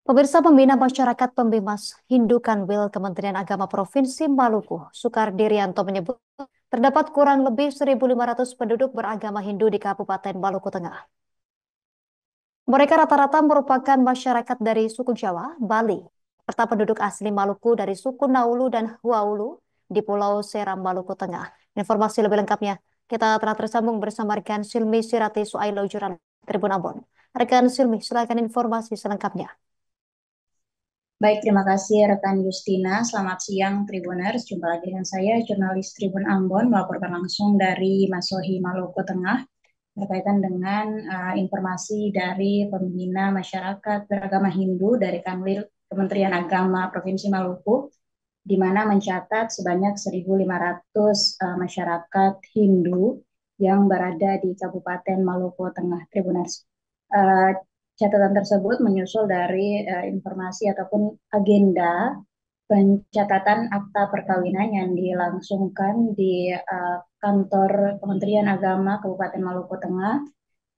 Pemirsa Pembina Masyarakat Pembimas Hindu Kanwil Kementerian Agama Provinsi Maluku, Sukardirianto menyebut terdapat kurang lebih 1.500 penduduk beragama Hindu di Kabupaten Maluku Tengah. Mereka rata-rata merupakan masyarakat dari suku Jawa, Bali, serta penduduk asli Maluku dari suku Naulu dan Huaulu di Pulau Seram, Maluku Tengah. Informasi lebih lengkapnya, kita telah tersambung bersama rekan Silmi Sirati Suailo Jurnalis Tribun Ambon. Rekan Silmi, silakan informasi selengkapnya. Baik, terima kasih rekan Justina. Selamat siang Tribuners. Jumpa lagi dengan saya, jurnalis Tribun Ambon, melaporkan langsung dari Masohi, Maluku Tengah, berkaitan dengan informasi dari pembina masyarakat beragama Hindu dari Kanwil Kementerian Agama Provinsi Maluku, di mana mencatat sebanyak 1.500 masyarakat Hindu yang berada di Kabupaten Maluku Tengah, Tribuners. Uh, Catatan tersebut menyusul dari informasi ataupun agenda pencatatan akta perkawinan yang dilangsungkan di kantor Kementerian Agama Kabupaten Maluku Tengah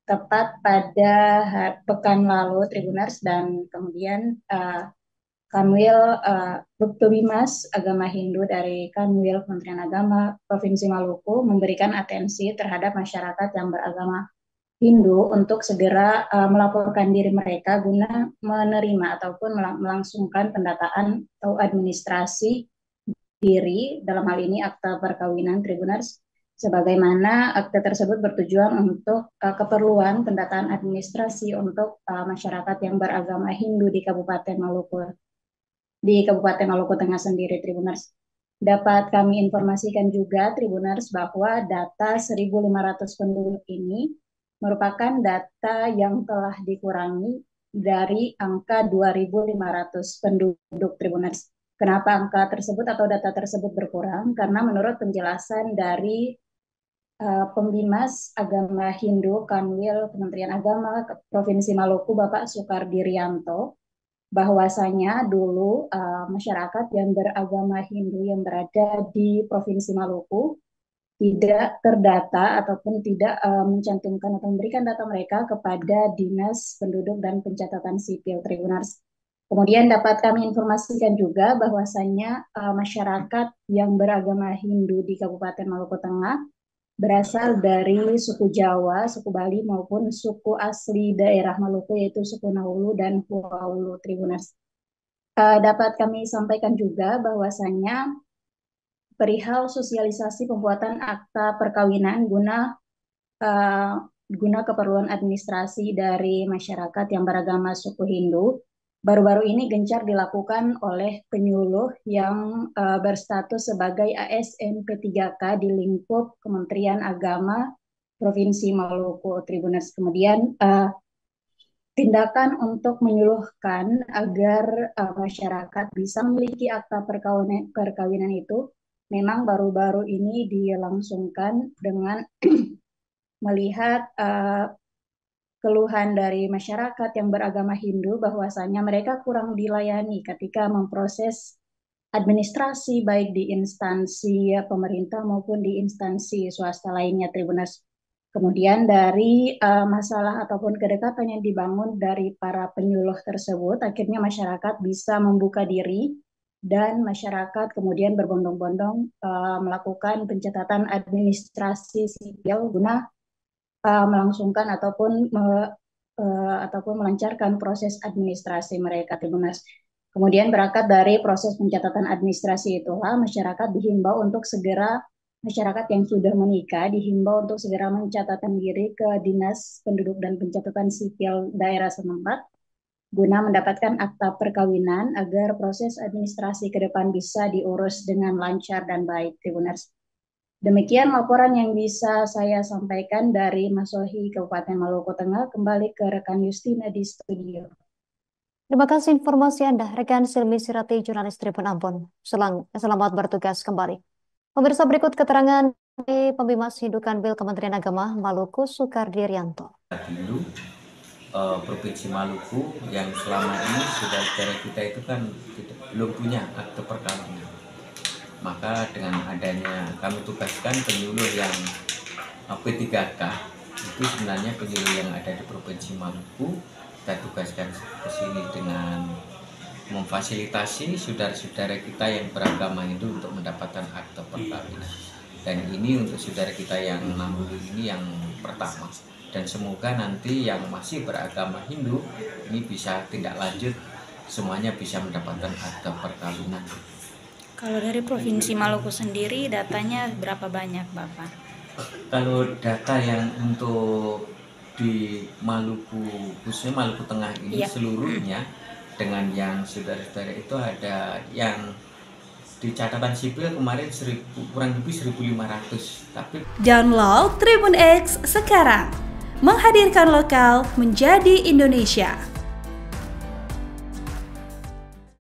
tepat pada pekan lalu, Tribuners, dan kemudian Kanwil Pebimas Agama Hindu dari Kanwil Kementerian Agama Provinsi Maluku memberikan atensi terhadap masyarakat yang beragama Hindu untuk segera melaporkan diri mereka guna menerima ataupun melangsungkan pendataan atau administrasi diri, dalam hal ini akta perkawinan, Tribuners, sebagaimana akta tersebut bertujuan untuk keperluan pendataan administrasi untuk masyarakat yang beragama Hindu di Kabupaten Maluku Tengah sendiri, Tribuners. Dapat kami informasikan juga, Tribuners, bahwa data 1.500 penduduk ini merupakan data yang telah dikurangi dari angka 2.500 penduduk, Tribuners. Kenapa angka tersebut atau data tersebut berkurang? Karena menurut penjelasan dari Pembimas Agama Hindu Kanwil Kementerian Agama Provinsi Maluku, Bapak Sukardirianto, bahwasanya dulu masyarakat yang beragama Hindu yang berada di Provinsi Maluku tidak terdata ataupun tidak mencantumkan atau memberikan data mereka kepada Dinas Penduduk dan Pencatatan Sipil, Tribuners. Kemudian dapat kami informasikan juga bahwasanya masyarakat yang beragama Hindu di Kabupaten Maluku Tengah berasal dari suku Jawa, suku Bali maupun suku asli daerah Maluku yaitu suku Naulu dan Huaulu, Tribuners. Dapat kami sampaikan juga bahwasanya perihal sosialisasi pembuatan akta perkawinan guna keperluan administrasi dari masyarakat yang beragama suku Hindu baru-baru ini gencar dilakukan oleh penyuluh yang berstatus sebagai ASN P3K di lingkup Kementerian Agama Provinsi Maluku, Tribuners. Kemudian tindakan untuk menyuluhkan agar masyarakat bisa memiliki akta perkawinan itu memang baru-baru ini dilangsungkan dengan melihat keluhan dari masyarakat yang beragama Hindu bahwasanya mereka kurang dilayani ketika memproses administrasi baik di instansi pemerintah maupun di instansi swasta lainnya, Tribuners. Kemudian dari masalah ataupun kedekatan yang dibangun dari para penyuluh tersebut, akhirnya masyarakat bisa membuka diri dan masyarakat kemudian berbondong-bondong melakukan pencatatan administrasi sipil guna melangsungkan ataupun melancarkan proses administrasi mereka, Tribuners. Kemudian berangkat dari proses pencatatan administrasi itulah masyarakat yang sudah menikah dihimbau untuk segera mencatatkan diri ke Dinas Penduduk dan Pencatatan Sipil daerah setempat guna mendapatkan akta perkawinan agar proses administrasi ke depan bisa diurus dengan lancar dan baik, Tribuners. Demikian laporan yang bisa saya sampaikan dari Masohi, Kabupaten Maluku Tengah. Kembali ke rekan Justina di studio. Terima kasih informasi Anda, rekan Silmi Sirati, jurnalis Tribun Ambon. Selamat bertugas kembali. Pemirsa, berikut keterangan dari Pembimas Hindu Kanwil Kementerian Agama Maluku, Sukardirianto. Dulu Provinsi Maluku yang selama ini saudara-saudara kita itu kan belum punya akte perkawinan. Maka dengan adanya kami tugaskan penyuluh yang P3K, itu sebenarnya penyuluh yang ada di Provinsi Maluku, kita tugaskan ke sini dengan memfasilitasi saudara-saudara kita yang beragama Hindu untuk mendapatkan akte perkawinan. Dan ini untuk saudara kita yang 60 ini yang pertama. Dan semoga nanti yang masih beragama Hindu ini bisa tindak lanjut, semuanya bisa mendapatkan akte perkawinan. Kalau dari Provinsi Maluku sendiri datanya berapa banyak Bapak? Kalau data yang untuk di Maluku, khususnya Maluku Tengah ini seluruhnya, dengan yang saudara-saudara itu ada yang di catatan sipil kemarin kurang lebih 1.500. Tapi download Tribun X sekarang, menghadirkan lokal menjadi Indonesia.